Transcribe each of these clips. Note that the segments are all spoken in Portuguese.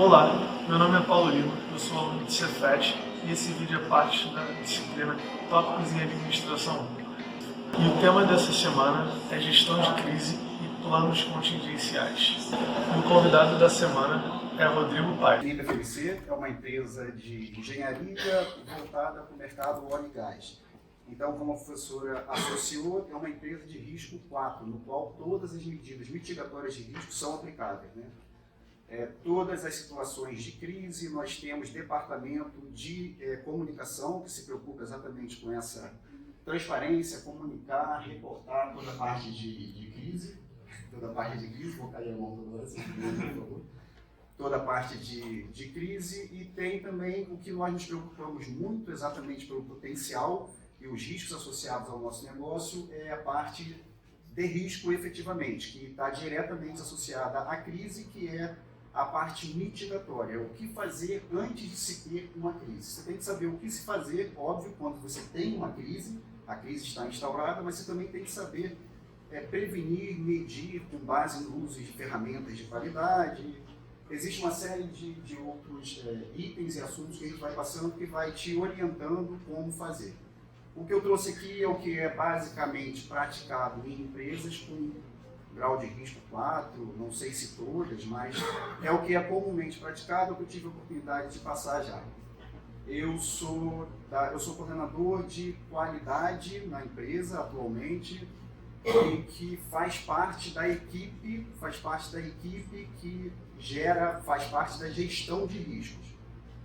Olá, meu nome é Paulo Lima, eu sou aluno de Cefet e esse vídeo é parte da disciplina Tópicos em Administração 1. E o tema dessa semana é Gestão de Crise e Planos Contingenciais. E o convidado da semana é Rodrigo Paes. A FMC é uma empresa de engenharia voltada para o mercado óleo e gás. Então, como a professora associou, é uma empresa de risco 4, no qual todas as medidas mitigatórias de risco são aplicáveis, né? Todas as situações de crise, nós temos departamento de comunicação, que se preocupa exatamente com essa transparência, comunicar, reportar toda a parte de crise. Toda a parte de crise, vou cair a mão toda hora, assim, por favor. Toda a parte de crise, e tem também o que nós nos preocupamos muito exatamente pelo potencial e os riscos associados ao nosso negócio, é a parte de risco efetivamente, que está diretamente associada à crise, que é a parte mitigatória, o que fazer antes de se ter uma crise. Você tem que saber o que se fazer, óbvio, quando você tem uma crise, a crise está instaurada, mas você também tem que saber prevenir, medir com base no uso de ferramentas de qualidade. Existe uma série de outros itens e assuntos que a gente vai passando que vai te orientando como fazer. O que eu trouxe aqui é o que é basicamente praticado em empresas com grau de risco 4, não sei se todas, mas é o que é comumente praticado, que eu tive a oportunidade de passar já. Eu sou coordenador de qualidade na empresa atualmente, e que faz parte da equipe que faz parte da gestão de riscos.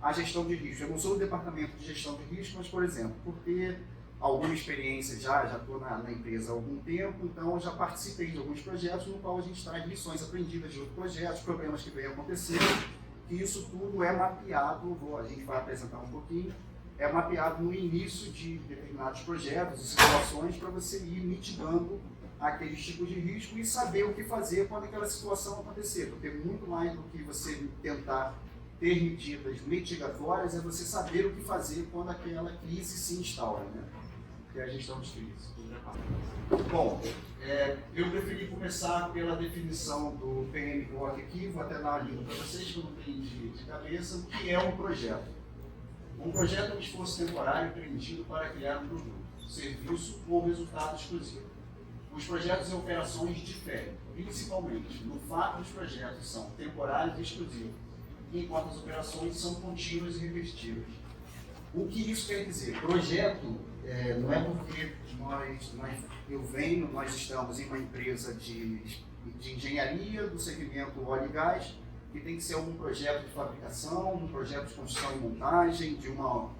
A gestão de riscos, eu não sou do departamento de gestão de riscos, mas, por exemplo, por ter alguma experiência, já estou na empresa há algum tempo, então já participei de alguns projetos no qual a gente traz lições aprendidas de outros projetos, problemas que vêm acontecendo, que isso tudo é mapeado, a gente vai apresentar um pouquinho, é mapeado no início de determinados projetos e situações para você ir mitigando aqueles tipos de risco e saber o que fazer quando aquela situação acontecer, porque muito mais do que você tentar ter medidas mitigatórias é você saber o que fazer quando aquela crise se instaura, né? Que é a gestão de crise. Bom, eu preferi começar pela definição do PMBOK aqui, vou até dar uma lida para vocês que eu não tenho de cabeça, o que é um projeto. Um projeto é um esforço temporário empreendido para criar um produto, serviço ou resultado exclusivo. Os projetos e operações diferem, principalmente no fato dos projetos são temporários e exclusivos, enquanto as operações são contínuas e repetitivas. O que isso quer dizer? Projeto não é porque nós estamos em uma empresa de engenharia do segmento óleo e gás, que tem que ser algum projeto de fabricação, um projeto de construção e montagem, de uma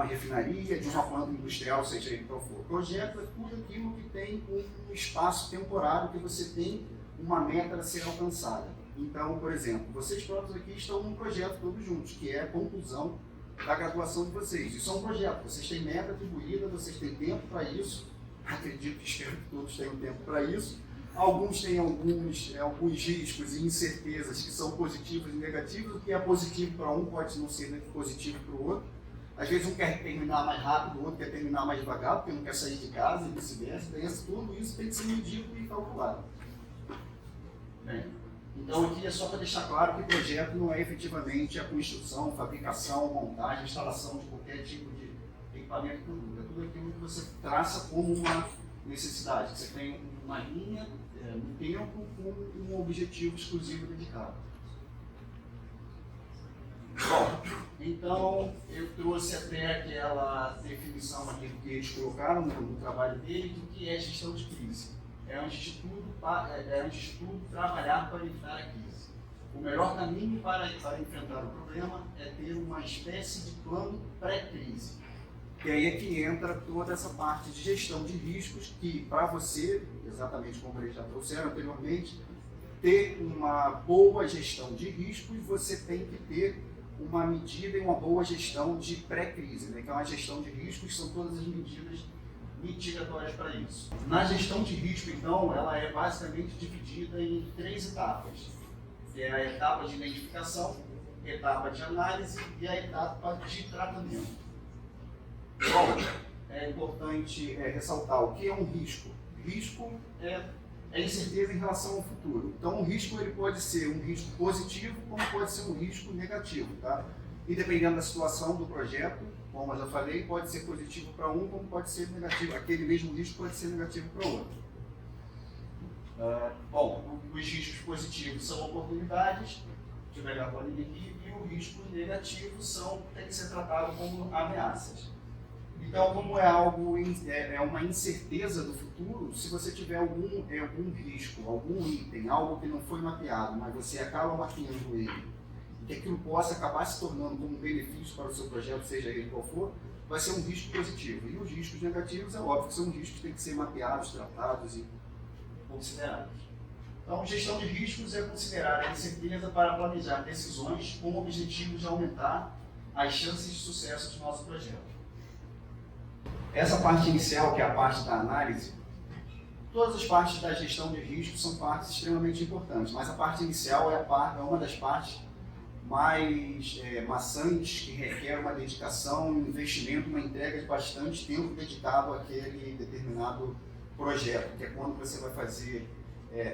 refinaria, de uma planta industrial, seja ele qual for. Projeto é tudo aquilo que tem um espaço temporário, que você tem uma meta a ser alcançada. Então, por exemplo, vocês próprios aqui estão num projeto todos juntos, que é a conclusão da graduação de vocês. Isso é um projeto, vocês têm meta atribuída, vocês têm tempo para isso, acredito que espero que todos tenham tempo para isso. Alguns têm alguns riscos e incertezas que são positivos e negativos. O que é positivo para um pode não ser positivo para o outro. Às vezes um quer terminar mais rápido, o outro quer terminar mais devagar, porque não quer sair de casa e vice-versa. Tudo isso tem que ser medido e calculado. Bem, então aqui é só para deixar claro que o projeto não é efetivamente a construção, fabricação, montagem, instalação de qualquer tipo de equipamento e produto. É tudo aquilo que você traça como uma necessidade, que você tem uma linha no tempo com um objetivo exclusivo dedicado. Bom, então eu trouxe até aquela definição aqui do que eles colocaram no trabalho dele, do que é gestão de crise. Antes de tudo, trabalhar para evitar a crise. O melhor caminho para enfrentar o problema é ter uma espécie de plano pré-crise. E aí é que entra toda essa parte de gestão de riscos, que para você, exatamente como eles já trouxeram anteriormente, ter uma boa gestão de riscos, você tem que ter uma medida e uma boa gestão de pré-crise, né? Que é uma gestão de riscos, são todas as medidas mitigatórias para isso. Na gestão de risco, então, ela é basicamente dividida em 3 etapas, que é a etapa de identificação, etapa de análise e a etapa de tratamento. Bom, é importante ressaltar o que é um risco. Risco é é incerteza em relação ao futuro. Então, o risco ele pode ser um risco positivo, como pode ser um risco negativo, tá? E dependendo da situação do projeto, como eu já falei, pode ser positivo para um, como pode ser negativo. Aquele mesmo risco pode ser negativo para o outro. Bom, os riscos positivos são oportunidades, de melhor qualidade aqui, e os riscos negativos têm que ser tratados como ameaças. Então, como é algo, é uma incerteza do futuro, se você tiver algum risco, algum item, algo que não foi mapeado, mas você acaba mapeando ele, e que aquilo possa acabar se tornando como um benefício para o seu projeto, seja ele qual for, vai ser um risco positivo. E os riscos negativos, é óbvio que são riscos que têm que ser mapeados, tratados e considerados. Então, gestão de riscos é considerar a incerteza para planejar decisões com o objetivo de aumentar as chances de sucesso do nosso projeto. Essa parte inicial, que é a parte da análise, todas as partes da gestão de riscos são partes extremamente importantes, mas a parte inicial é uma das partes mais maçantes, que requer uma dedicação, um investimento, uma entrega de bastante tempo dedicado àquele determinado projeto, que é quando você vai fazer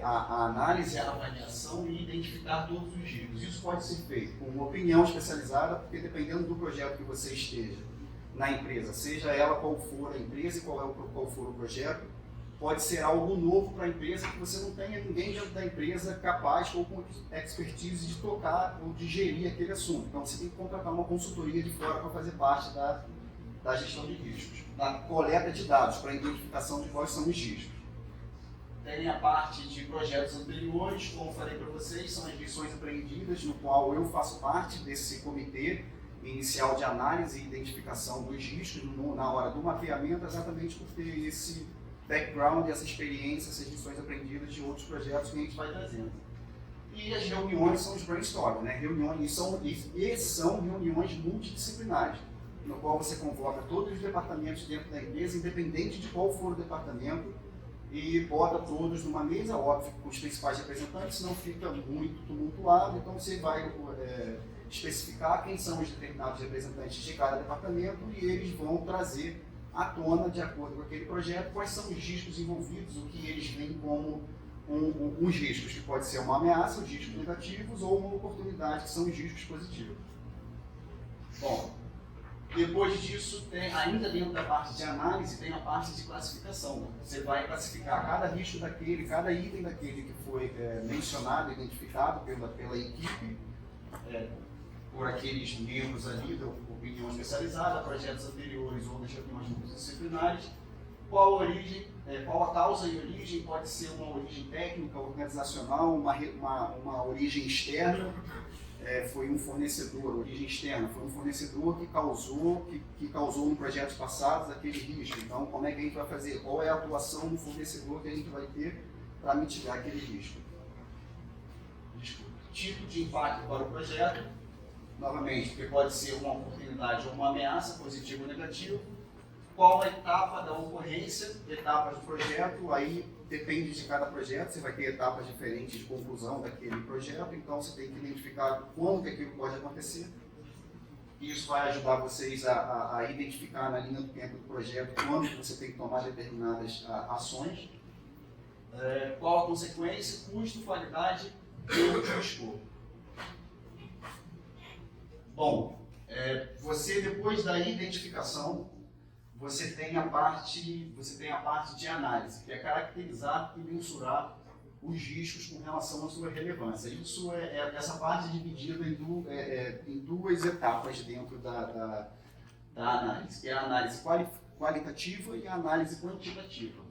a análise, a avaliação e identificar todos os riscos. Isso pode ser feito com uma opinião especializada, porque dependendo do projeto que você esteja na empresa, seja ela qual for a empresa e qual for o projeto, pode ser algo novo para a empresa que você não tenha ninguém dentro da empresa capaz ou com expertise de tocar ou de gerir aquele assunto. Então você tem que contratar uma consultoria de fora para fazer parte da gestão de riscos, da coleta de dados para a identificação de quais são os riscos. Tem a parte de projetos anteriores, como falei para vocês, são as lições aprendidas, no qual eu faço parte desse comitê inicial de análise e identificação dos riscos na hora do mapeamento, exatamente por ter esse background, essa experiência, essas lições aprendidas de outros projetos que a gente vai trazendo. E as reuniões são os brainstorming, né? São reuniões multidisciplinares, no qual você convoca todos os departamentos dentro da empresa, independente de qual for o departamento, e bota todos numa mesa, óbvio, com os principais representantes, senão fica muito tumultuado, então você vai especificar quem são os determinados representantes de cada departamento e eles vão trazer à tona, de acordo com aquele projeto, quais são os riscos envolvidos, o que eles veem como uns riscos, que pode ser uma ameaça, os riscos negativos, ou uma oportunidade, que são os riscos positivos. Bom, depois disso, ainda dentro da parte de análise, tem a parte de classificação. Você vai classificar cada risco daquele, cada item daquele que foi mencionado, identificado pela equipe, por aqueles membros ali da opinião especializada, projetos anteriores ou das reuniões multidisciplinares, qual a origem, qual a causa e origem, pode ser uma origem técnica, organizacional, uma origem externa, foi um fornecedor, origem externa, foi um fornecedor que causou em projetos passados aquele risco. Então, como é que a gente vai fazer? Qual é a atuação do fornecedor que a gente vai ter para mitigar aquele risco? Tipo de impacto para o projeto, novamente, porque pode ser uma oportunidade ou uma ameaça, positivo ou negativo. Qual a etapa da ocorrência, etapas do projeto, aí depende de cada projeto, você vai ter etapas diferentes de conclusão daquele projeto, então você tem que identificar quando que aquilo pode acontecer. Isso vai ajudar vocês a identificar na linha do tempo do projeto quando você tem que tomar determinadas ações. Qual a consequência, custo, qualidade e escopo. Bom, você depois da identificação, você tem a parte de análise, que é caracterizar e mensurar os riscos com relação à sua relevância. Essa parte é dividida em duas etapas dentro da análise, que é a análise qualitativa e a análise quantitativa.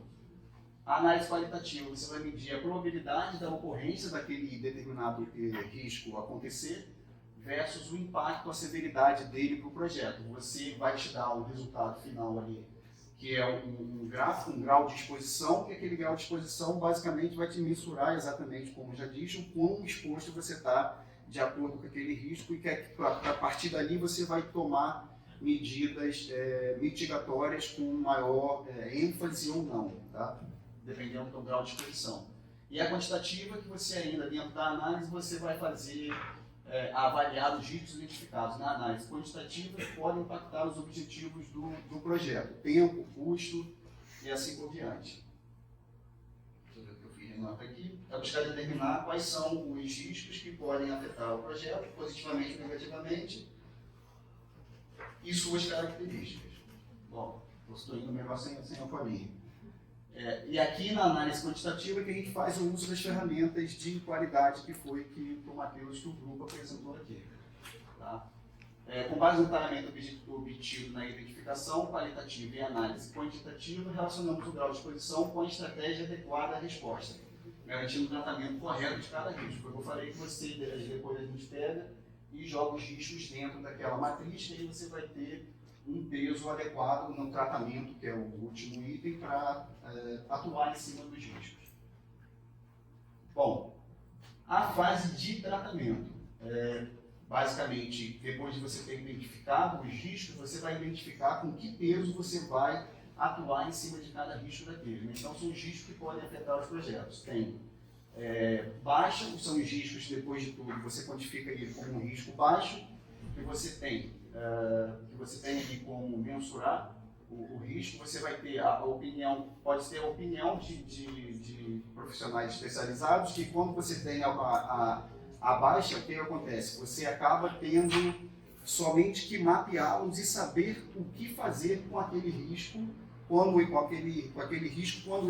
A análise qualitativa, você vai medir a probabilidade da ocorrência daquele determinado risco acontecer versus o impacto, a severidade dele para o projeto. Você vai te dar um resultado final ali, que é um gráfico, um grau de exposição, e aquele grau de exposição basicamente vai te mensurar exatamente, como já disse, o quão exposto você está de acordo com aquele risco, e que a partir dali você vai tomar medidas mitigatórias com maior ênfase ou não, tá? Dependendo do grau de exposição. E a quantitativa, que você ainda dentro da análise, você vai fazer avaliar os riscos identificados na análise quantitativa que podem impactar os objetivos do projeto, tempo, custo e assim por diante. Deixa eu ver o que eu fiz nota aqui, é buscar determinar quais são os riscos que podem afetar o projeto, positivamente ou negativamente, e suas características. Bom, estou indo melhor sem a folhinha. E aqui na análise quantitativa que a gente faz o uso das ferramentas de qualidade que foi que o Matheus, que o grupo apresentou aqui. Tá? Com base no tratamento obtido na identificação qualitativa e análise quantitativa, relacionamos o grau de exposição com a estratégia adequada à resposta, garantindo o tratamento correto de cada risco. Como eu falei que você, depois a gente pega e joga os riscos dentro daquela matriz, que aí você vai ter um peso adequado no tratamento, que é o último item, para atuar em cima dos riscos. Bom, a fase de tratamento. Basicamente, depois de você ter identificado os riscos, você vai identificar com que peso você vai atuar em cima de cada risco daquele. Então, são os riscos que podem afetar os projetos. Tem baixa, são os riscos, depois de tudo, você quantifica ele como um risco baixo, que você tem ali como mensurar o risco. Você vai ter a opinião, pode ter a opinião de profissionais especializados, que quando você tem a baixa, o que acontece? Você acaba tendo somente que mapeá-los e saber o que fazer com aquele risco quando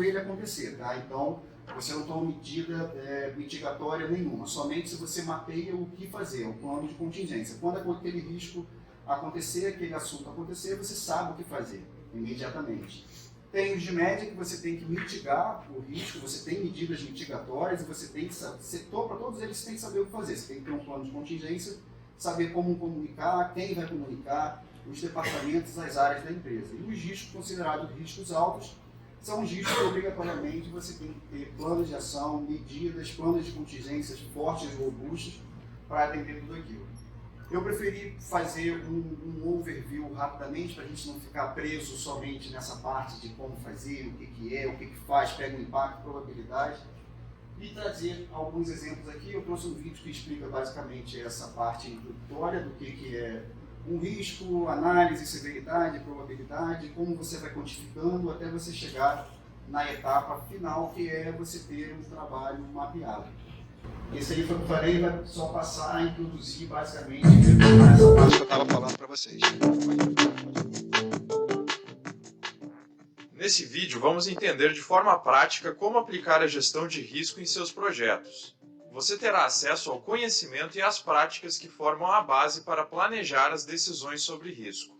ele acontecer. Tá? Então, você não toma medida mitigatória nenhuma, somente se você mapeia o que fazer, o plano de contingência. Quando aquele risco acontecer, aquele assunto acontecer, você sabe o que fazer imediatamente. Tem os de média, que você tem que mitigar o risco, você tem medidas mitigatórias e você tem que saber, para todos eles você tem que saber o que fazer. Você tem que ter um plano de contingência, saber como comunicar, quem vai comunicar, os departamentos, as áreas da empresa. E os riscos considerados riscos altos são os riscos que obrigatoriamente você tem que ter planos de ação, medidas, planos de contingências fortes e robustos para atender tudo aquilo. Eu preferi fazer um overview rapidamente, para a gente não ficar preso somente nessa parte de como fazer, o que faz, pega o impacto, probabilidade, e trazer alguns exemplos aqui. Eu trouxe um vídeo que explica basicamente essa parte introdutória do que é um risco, análise, severidade, probabilidade, como você vai quantificando até você chegar na etapa final, que é você ter um trabalho mapeado. Esse aí foi o que eu falei, vai só passar a introduzir basicamente essa parte que eu estava falando para vocês. Nesse vídeo, vamos entender de forma prática como aplicar a gestão de risco em seus projetos. Você terá acesso ao conhecimento e às práticas que formam a base para planejar as decisões sobre risco.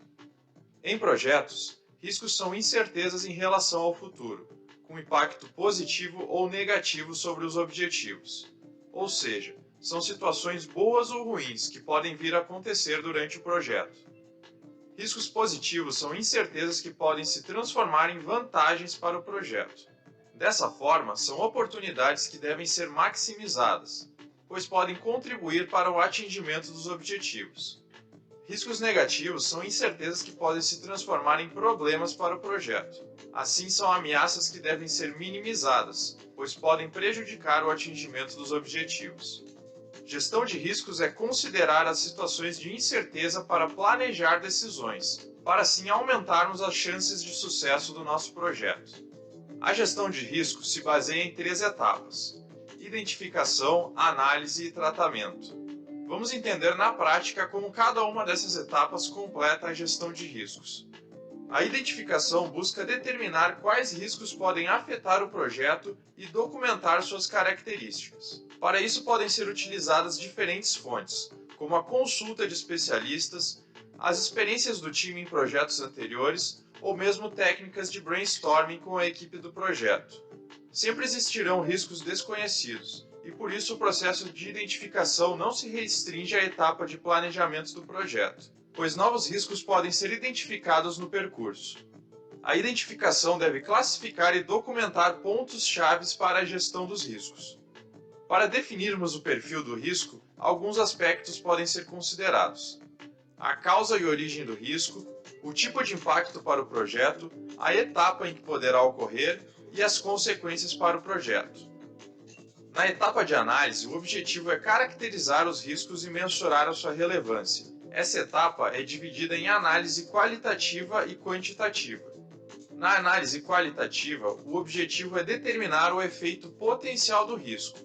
Em projetos, riscos são incertezas em relação ao futuro, com impacto positivo ou negativo sobre os objetivos. Ou seja, são situações boas ou ruins que podem vir a acontecer durante o projeto. Riscos positivos são incertezas que podem se transformar em vantagens para o projeto. Dessa forma, são oportunidades que devem ser maximizadas, pois podem contribuir para o atingimento dos objetivos. Riscos negativos são incertezas que podem se transformar em problemas para o projeto. Assim, são ameaças que devem ser minimizadas, pois podem prejudicar o atingimento dos objetivos. Gestão de riscos é considerar as situações de incerteza para planejar decisões, para assim aumentarmos as chances de sucesso do nosso projeto. A gestão de riscos se baseia em 3 etapas: identificação, análise e tratamento. Vamos entender na prática como cada uma dessas etapas completa a gestão de riscos. A identificação busca determinar quais riscos podem afetar o projeto e documentar suas características. Para isso podem ser utilizadas diferentes fontes, como a consulta de especialistas, as experiências do time em projetos anteriores ou mesmo técnicas de brainstorming com a equipe do projeto. Sempre existirão riscos desconhecidos, e por isso o processo de identificação não se restringe à etapa de planejamento do projeto, pois novos riscos podem ser identificados no percurso. A identificação deve classificar e documentar pontos-chave para a gestão dos riscos. Para definirmos o perfil do risco, alguns aspectos podem ser considerados: a causa e origem do risco, o tipo de impacto para o projeto, a etapa em que poderá ocorrer e as consequências para o projeto. Na etapa de análise, o objetivo é caracterizar os riscos e mensurar a sua relevância. Essa etapa é dividida em análise qualitativa e quantitativa. Na análise qualitativa, o objetivo é determinar o efeito potencial do risco,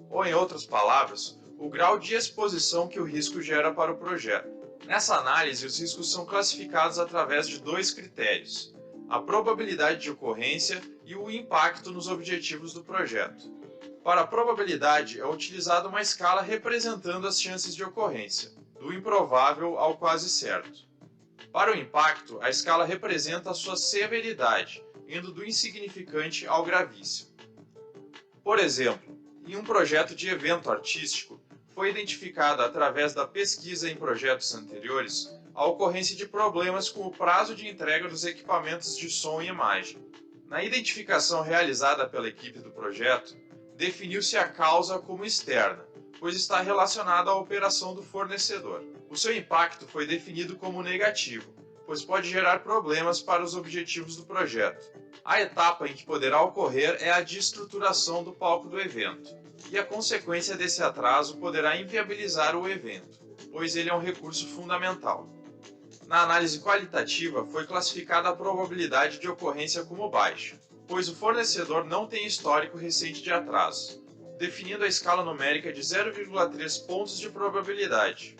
ou em outras palavras, o grau de exposição que o risco gera para o projeto. Nessa análise, os riscos são classificados através de dois critérios: a probabilidade de ocorrência e o impacto nos objetivos do projeto. Para a probabilidade, é utilizada uma escala representando as chances de ocorrência, do improvável ao quase certo. Para o impacto, a escala representa a sua severidade, indo do insignificante ao gravíssimo. Por exemplo, em um projeto de evento artístico, foi identificada através da pesquisa em projetos anteriores a ocorrência de problemas com o prazo de entrega dos equipamentos de som e imagem. Na identificação realizada pela equipe do projeto, definiu-se a causa como externa, pois está relacionada à operação do fornecedor. O seu impacto foi definido como negativo, pois pode gerar problemas para os objetivos do projeto. A etapa em que poderá ocorrer é a de estruturação do palco do evento, e a consequência desse atraso poderá inviabilizar o evento, pois ele é um recurso fundamental. Na análise qualitativa, foi classificada a probabilidade de ocorrência como baixa, pois o fornecedor não tem histórico recente de atraso, definindo a escala numérica de 0,3 pontos de probabilidade.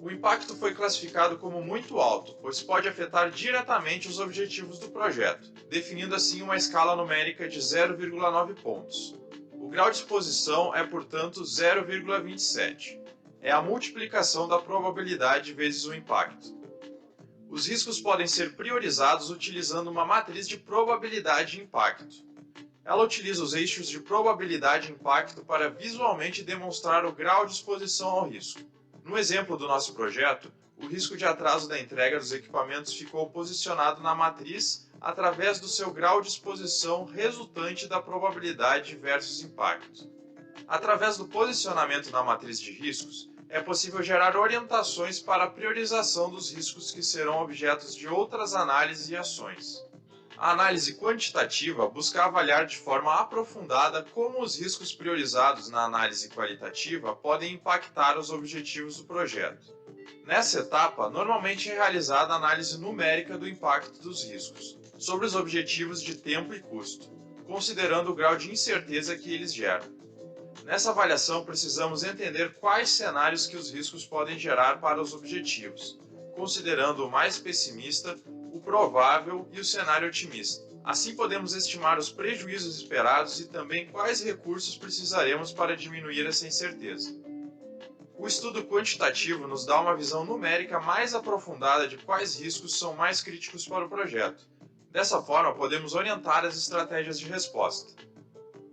O impacto foi classificado como muito alto, pois pode afetar diretamente os objetivos do projeto, definindo assim uma escala numérica de 0,9 pontos. O grau de exposição é, portanto, 0,27. É a multiplicação da probabilidade vezes o impacto. Os riscos podem ser priorizados utilizando uma matriz de probabilidade e impacto. Ela utiliza os eixos de probabilidade e impacto para visualmente demonstrar o grau de exposição ao risco. No exemplo do nosso projeto, o risco de atraso da entrega dos equipamentos ficou posicionado na matriz através do seu grau de exposição resultante da probabilidade versus impacto. Através do posicionamento na matriz de riscos, é possível gerar orientações para a priorização dos riscos que serão objetos de outras análises e ações. A análise quantitativa busca avaliar de forma aprofundada como os riscos priorizados na análise qualitativa podem impactar os objetivos do projeto. Nessa etapa, normalmente é realizada a análise numérica do impacto dos riscos sobre os objetivos de tempo e custo, considerando o grau de incerteza que eles geram. Nessa avaliação, precisamos entender quais cenários que os riscos podem gerar para os objetivos, considerando o mais pessimista, o provável e o cenário otimista. Assim podemos estimar os prejuízos esperados e também quais recursos precisaremos para diminuir essa incerteza. O estudo quantitativo nos dá uma visão numérica mais aprofundada de quais riscos são mais críticos para o projeto. Dessa forma, podemos orientar as estratégias de resposta.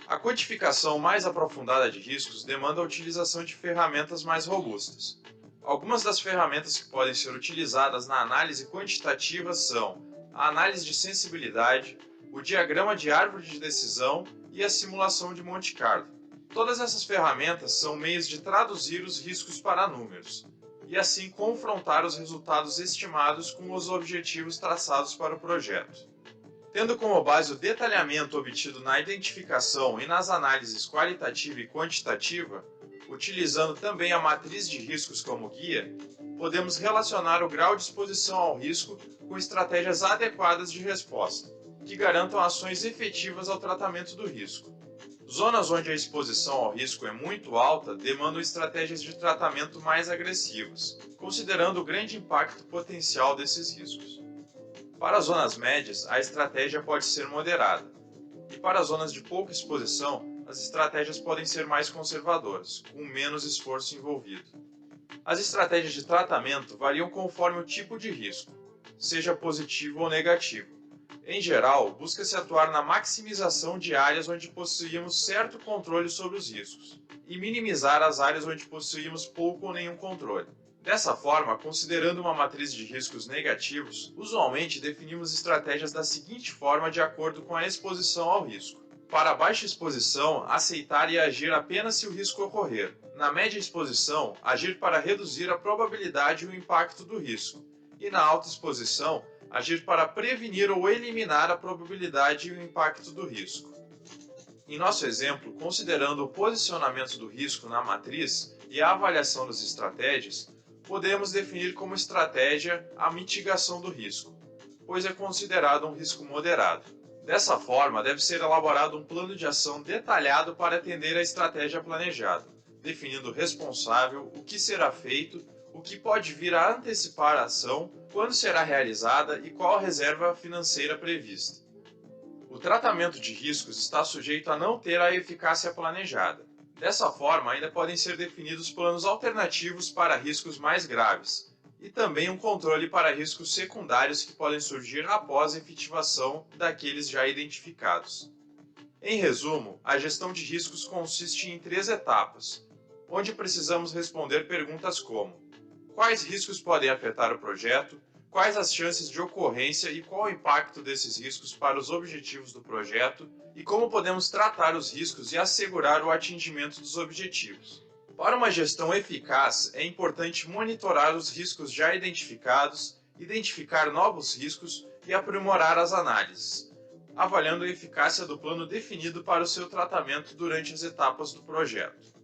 A quantificação mais aprofundada de riscos demanda a utilização de ferramentas mais robustas. Algumas das ferramentas que podem ser utilizadas na análise quantitativa são a análise de sensibilidade, o diagrama de árvore de decisão e a simulação de Monte Carlo. Todas essas ferramentas são meios de traduzir os riscos para números, e assim confrontar os resultados estimados com os objetivos traçados para o projeto. Tendo como base o detalhamento obtido na identificação e nas análises qualitativa e quantitativa, utilizando também a matriz de riscos como guia, podemos relacionar o grau de exposição ao risco com estratégias adequadas de resposta, que garantam ações efetivas ao tratamento do risco. Zonas onde a exposição ao risco é muito alta demandam estratégias de tratamento mais agressivas, considerando o grande impacto potencial desses riscos. Para as zonas médias, a estratégia pode ser moderada, e para as zonas de pouca exposição, as estratégias podem ser mais conservadoras, com menos esforço envolvido. As estratégias de tratamento variam conforme o tipo de risco, seja positivo ou negativo. Em geral, busca-se atuar na maximização de áreas onde possuímos certo controle sobre os riscos, e minimizar as áreas onde possuímos pouco ou nenhum controle. Dessa forma, considerando uma matriz de riscos negativos, usualmente definimos estratégias da seguinte forma de acordo com a exposição ao risco. Para a baixa exposição, aceitar e agir apenas se o risco ocorrer. Na média exposição, agir para reduzir a probabilidade e o impacto do risco. E na alta exposição, agir para prevenir ou eliminar a probabilidade e o impacto do risco. Em nosso exemplo, considerando o posicionamento do risco na matriz e a avaliação das estratégias, podemos definir como estratégia a mitigação do risco, pois é considerado um risco moderado. Dessa forma, deve ser elaborado um plano de ação detalhado para atender à estratégia planejada, definindo o responsável, o que será feito, o que pode vir a antecipar a ação, quando será realizada e qual a reserva financeira prevista. O tratamento de riscos está sujeito a não ter a eficácia planejada. Dessa forma, ainda podem ser definidos planos alternativos para riscos mais graves, e também um controle para riscos secundários que podem surgir após a efetivação daqueles já identificados. Em resumo, a gestão de riscos consiste em 3 etapas, onde precisamos responder perguntas como: quais riscos podem afetar o projeto, quais as chances de ocorrência e qual o impacto desses riscos para os objetivos do projeto, e como podemos tratar os riscos e assegurar o atingimento dos objetivos. Para uma gestão eficaz, é importante monitorar os riscos já identificados, identificar novos riscos e aprimorar as análises, avaliando a eficácia do plano definido para o seu tratamento durante as etapas do projeto.